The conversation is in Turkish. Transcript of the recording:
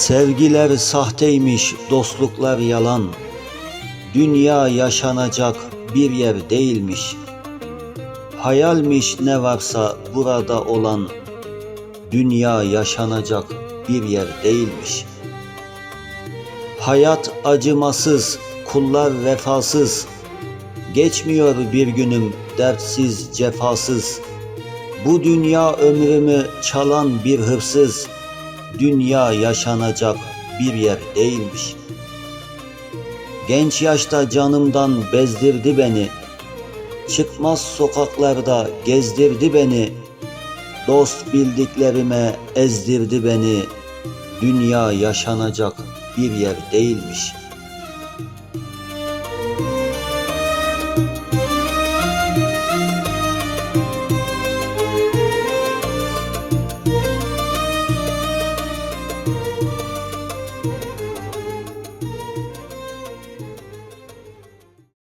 Sevgiler sahteymiş, dostluklar yalan. Dünya yaşanacak bir yer değilmiş. Hayalmiş ne varsa burada olan. Dünya yaşanacak bir yer değilmiş. Hayat acımasız, kullar vefasız. Geçmiyor bir günüm dertsiz, cefasız. Bu dünya ömrümü çalan bir hırsız. Dünya yaşanacak bir yer değilmiş. Genç yaşta canımdan bezdirdi beni. Çıkmaz sokaklarda gezdirdi beni. Dost bildiklerime ezdirdi beni. Dünya yaşanacak bir yer değilmiş.